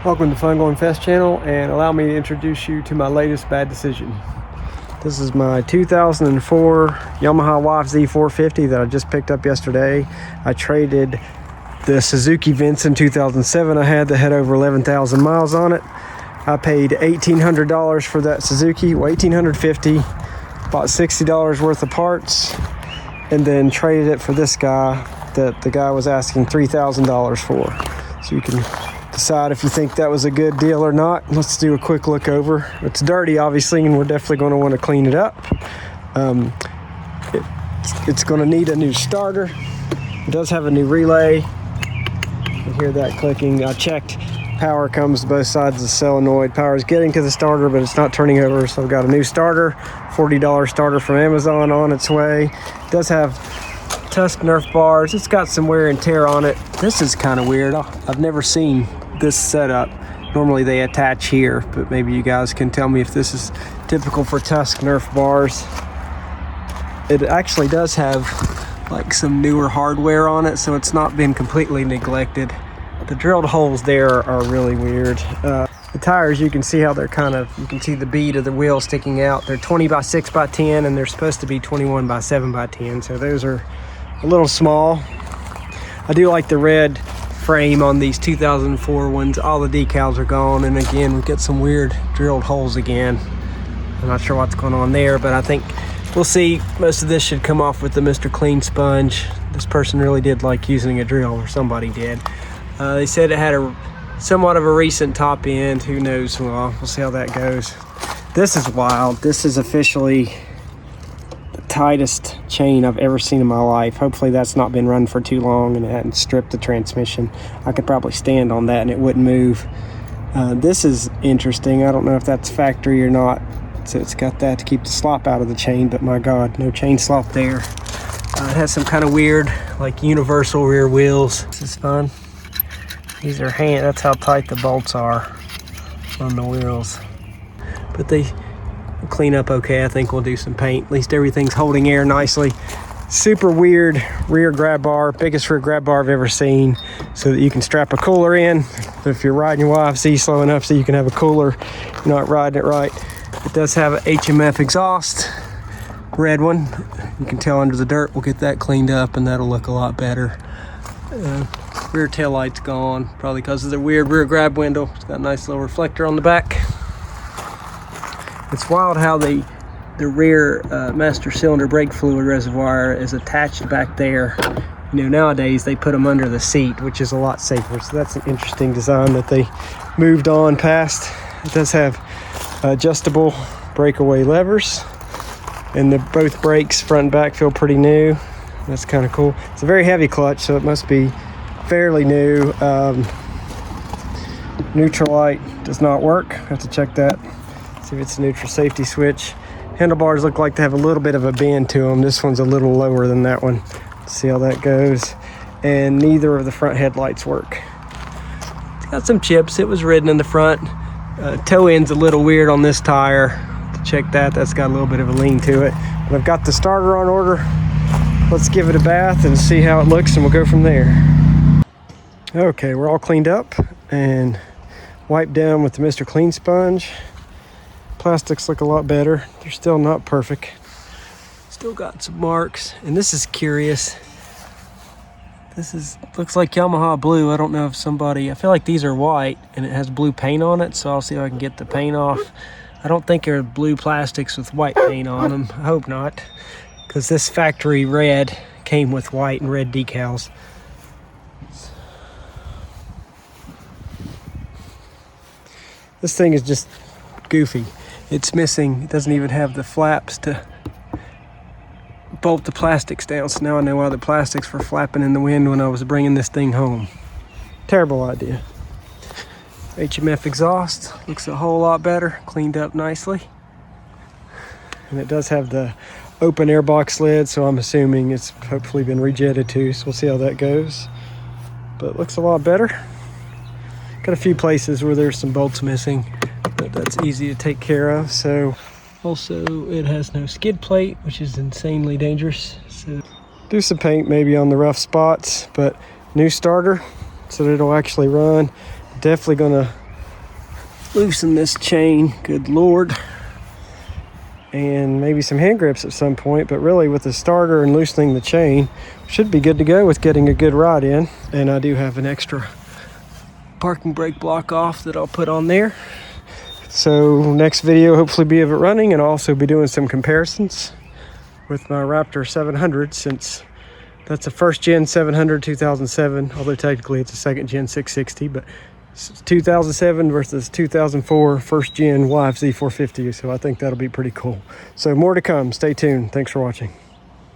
Welcome to Fun Going Fast channel, and allow me to introduce you to my latest bad decision. This is my 2004 Yamaha YFZ 450 that I just picked up yesterday. I traded the Suzuki Vince in 2007 I had that had over 11,000 miles on it. I paid $1,800 for that Suzuki, well, $1,850, bought $60 worth of parts, and then traded it for this guy that the guy was asking $3,000 for. So you can decide if you think that was a good deal or not. Let's do a quick look over. It's dirty, obviously, and we're definitely going to want to clean it up. It's going to need a new starter. It does have a new relay. You hear that clicking. I checked. Power comes to both sides of the solenoid. Power is getting to the starter, but it's not turning over. So I've got a new starter, $40 starter from Amazon on its way. It does have Tusk Nerf bars. It's got some wear and tear on it. This is kind of weird. I've never seen this setup. Normally they attach here, but maybe you guys can tell me if this is typical for Tusk Nerf bars. It actually does have like some newer hardware on it, so it's not been completely neglected. The drilled holes there are really weird. The tires, you can see how they're you can see the bead of the wheel sticking out. They're 20 by 6 by 10, and they're supposed to be 21 by 7 by 10, so those are a little small. I do like the red frame on these 2004 ones. All the decals are gone, and again we've got some weird drilled holes again. I'm not sure what's going on there, but I think we'll see. Most of this should come off with the Mr. Clean sponge. This person really did like using a drill, or somebody did. They said it had somewhat of a recent top end. Who knows? Well, we'll see how that goes. This is wild. This is officially the tightest chain I've ever seen in my life. Hopefully that's not been run for too long and it hadn't stripped the transmission. I could probably stand on that and it wouldn't move. This is interesting. I don't know if that's factory or not. So it's got that to keep the slop out of the chain, but my God, no chain slop there. It has some kind of weird, like universal rear wheels. This is fun. These are that's how tight the bolts are on the wheels. But they clean up okay. I think we'll do some paint. At least everything's holding air nicely. Super weird rear grab bar, biggest rear grab bar I've ever seen, so that you can strap a cooler in if you're riding your YFZ slow enough so you can have a cooler. You're not riding it right. It does have an HMF exhaust, red one. You can tell under the dirt. We'll get that cleaned up and that'll look a lot better. Rear tail light's gone, probably because of the weird rear grab window. It's got a nice little reflector on the back. It's wild how the rear master cylinder brake fluid reservoir is attached back there. You know, nowadays they put them under the seat, which is a lot safer. So that's an interesting design that they moved on past. It does have adjustable breakaway levers, and both brakes front and back feel pretty new. That's kind of cool. It's a very heavy clutch, so it must be fairly new. Neutral light does not work. Have to check that. See if it's a neutral safety switch. Handlebars look like they have a little bit of a bend to them. This one's a little lower than that one. Let's see how that goes. And neither of the front headlights work. It's got some chips. It was ridden in the front. Toe end's a little weird on this tire. To check that, that's got a little bit of a lean to it. But I've got the starter on order. Let's give it a bath and see how it looks, and we'll go from there. Okay, we're all cleaned up and wiped down with the Mr. Clean sponge. Plastics look a lot better. They're still not perfect. Still got some marks, and this is curious. Looks like Yamaha blue. I don't know if I feel like these are white and it has blue paint on it, so I'll see if I can get the paint off. I don't think they're blue plastics with white paint on them. I hope not, because this factory red came with white and red decals. This thing is just goofy. It's missing. It doesn't even have the flaps to bolt the plastics down. So now I know why the plastics were flapping in the wind when I was bringing this thing home. Terrible idea. HMF exhaust looks a whole lot better, cleaned up nicely. And it does have the open airbox lid, so I'm assuming it's hopefully been rejetted too, so we'll see how that goes. But it looks a lot better. Got a few places where there's some bolts missing, but that's easy to take care of. So also it has no skid plate, which is insanely dangerous. So do some paint maybe on the rough spots, but new starter so that it'll actually run. Definitely gonna loosen this chain, good Lord. And maybe some hand grips at some point, but really with the starter and loosening the chain, should be good to go with getting a good ride in. And I do have an extra parking brake block off that I'll put on there. So next video hopefully be of it running, and I'll also be doing some comparisons with my Raptor 700, since that's a first gen 700 2007, although technically it's a second gen 660, but 2007 versus 2004 first gen YFZ 450. So I think that'll be pretty cool. So more to come. Stay tuned. Thanks for watching.